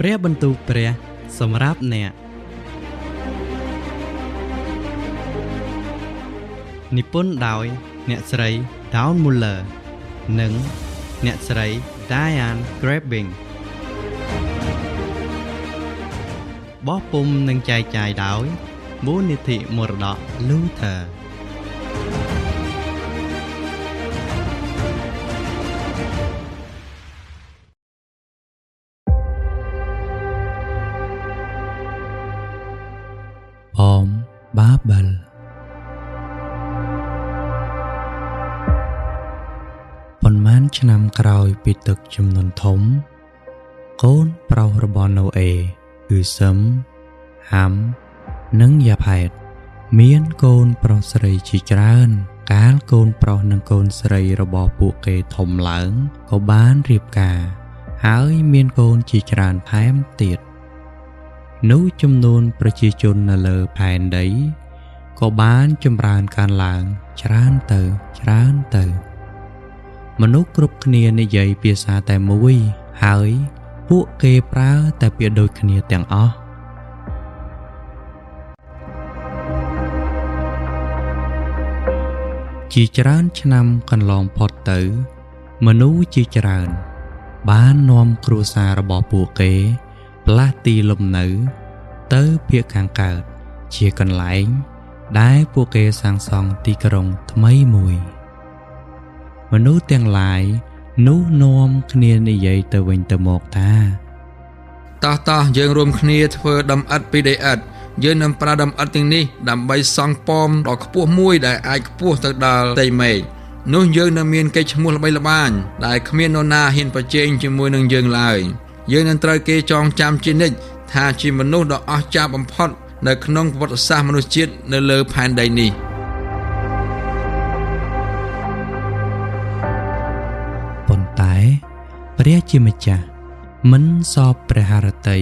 ព្រះបន្ទូលព្រះសម្រាប់អ្នកនិពន្ធដោយអ្នកស្រី Dawn Muller និងអ្នកស្រី Diane Grabbing បោះពុម្ពនិងចែកចាយដោយមូលនិធិមរតក Lutherអមបាបិលប៉ុន្មានឆ្នាំក្រោយពីទឹកជំនន់ធំកូនប្រុសរបស់ណូអេគឺសឹមហាំនិងយ៉ាផែតមានកូនប្រុសស្រីជាច្រើនកាលកូនប្រុសនិងកូនស្រីរបស់ពួកគេធំឡើងក៏បានរៀបការហើយមានកូនជាច្រើនថែមទៀតនោះចំនួនប្រជាជននៅលើផែនដីក៏បានចម្រើនកើនឡើងច្រើនទៅមនុស្សគ្រប់គ្នានិយាយភាសាតែមួយហើយពួកគេប្រើតែពាក្យដូចគ្នាទាំងអស់ជាច្រើនឆ្នាំកន្លងផុតទៅមនុស្សជាច្រើនបាននាំគ្រួសាររបស់ពួកគេផ្លាស់ទីលំនៅទៅភាគខាងកើតជាកន្លែងដែលពួកគេសាងសង់ទីក្រុងថ្មីមួយមនុស្សទាំងឡាយនោះនាំគ្នានិយាយទៅវិញទៅមកថាតោះយើងរួមគ្នាធ្វើដំអិតពីដីឥដ្ឋយើងនឹងប្រើដំអិតទាំងនេះដើម្បីសង់ប៉មដ៏ខ្ពស់មួយដែលអាចខ្ពស់ទៅដល់ផ្ទៃមេឃនោះយើងនឹងមានកេរ្តិ៍ឈ្មោះល្បីល្បាញដែលគ្មាននរណាហ៊ានប្រជែងជាមួយនឹងយើងឡើយយើងនឹងត្រូវគេចងចាំជានិច្ចថាជាមនុស្សដ៏អស្ចារ្យបំផុតនៅក្នុងប្រវត្តិសាស្ត្រមនុស្សជាតិនៅលើផែនដីនេះប៉ុន្តែព្រះជាម្ចាស់មិនសពព្រះハរតី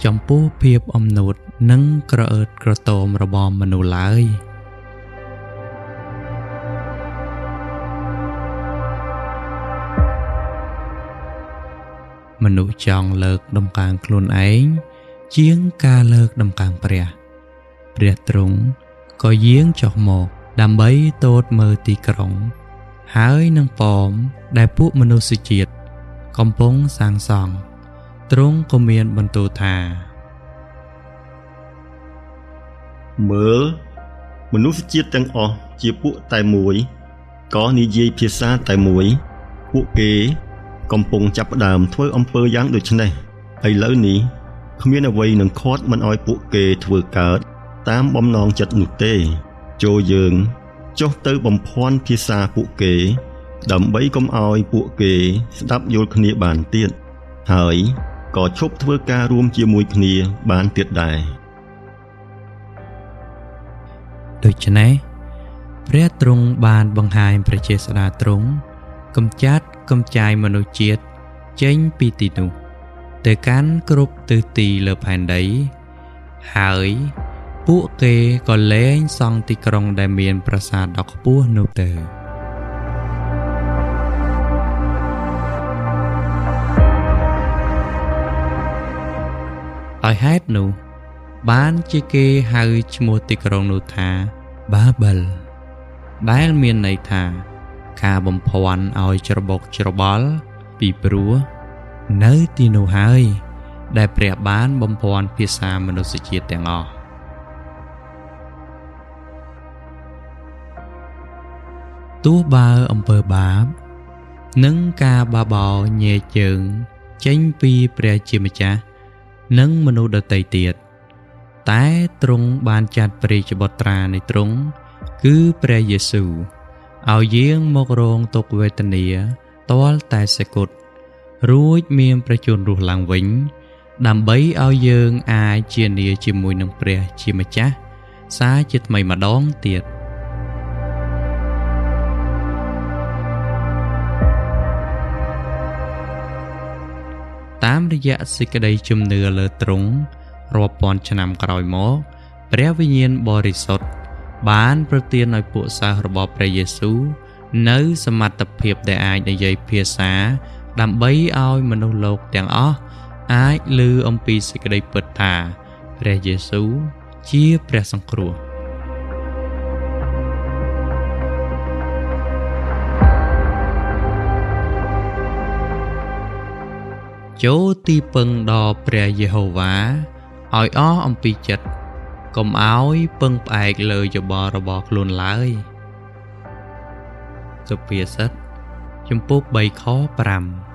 ចំពោះភាពអំនួតនិងក្រអឺតក្រទមរបស់មនុស្សឡើយមនុស្សចង់លើកដំកើងខ្លួនឯងជាងការលើកដំកើងព្រះទ្រង់ក៏យាងចុះមកដើម្បីទតមើលទីក្រុងហើយនឹងប៉មដែលពួកមនុស្សជាតិកំពុងសាងសង់ទ្រង់ក៏មានបន្ទូលថាមើលមនុស្សជាតិទាំងអស់ជាពួកតែមួយក៏និយាយភាសាតែមួយពួកគេកំពុងចាប់ផ្ដើមធ្វើអំពើយ៉ាងដូចនេះឥឡូវនេះគ្មានអ្វីនឹងខាត់មិនឲ្យពួកគេធ្វើកើតតាមបំណងចិត្តនោះទេចូលយើងចុះទៅបំភាន់ភាសាពួកគេដើម្បីកុំឲ្យពួកគេស្ដាប់យល់គ្នាបានទៀតហើយក៏ឈប់ធ្វើការរួមជាមួយគ្នាបានទៀតដែរដូច្នេះព្រះទ្រង់បានបង្ហាញប្រជាស្ដាទ្រង់កម្ចាត់កំចាយមនុស្សជាតិចេញពីទីនោះទៅកាន់គ្រប់ទិសទីលើផែនដីហើយពួកគេក៏លែងសង់ទីក្រុងដែលមានប្រាសាទដ៏ខ្ពស់នោះទៅហើយហេតុនោះបានជាគេហៅឈ្មោះទីក្រុងនោះថាបាបិលដែលមានន័យថាការបំភាន់ឲ្យច្របូកច្របល់ពីព្រោះនៅទីនោះហើយដែលព្រះបានបំភាន់ភាសាមនុស្សជាតិទាំងអស់ទោះបើអំពើបាបនិងការបបោរញែកជើងចេញពីព្រះជាម្ចាស់និងមនុស្សដទៃទៀតតែទ្រង់បានចាត់ព្រះជាបុត្រានៃទ្រង់គឺព្រះយេស៊ូវឲ្យយាងមករងទុក្ខវេទនាទាល់តែសគត់រួចមានប្រជញ្ញរស់ឡើងវិញដើម្បីឲ្យយើងអាចជានាជាមួយនឹងព្រះជាម្ចាស់សារជាថ្មីម្ដងទៀតតាមរយៈសេចក្តីជំនឿលើទ្រង់រាប់ពាន់ឆ្នាំក្រោយមកព្រះវិញ្ញាណបរិសុទ្ធបានប្រទានឲ្យពួកសិស្សរបស់ព្រះយេស៊ូវនៅសមត្ថភាពដែលអាចនិយាយភាសាដើម្បីឲ្យមនុស្សលោកទាំងអស់ អាចឮអំពីសេចក្តីពិតថាព្រះយេស៊ូវជាព្រះសង្គ្រោះចូលទីពឹងដល់ព្រះយេហូវ៉ាឲ្យអស់អំពីចិត្តកុំឲ្យពឹងផ្អែកលើយោបល់របស់ខ្លួនឡើយសុភាសិតជំពូក 3 ខ 5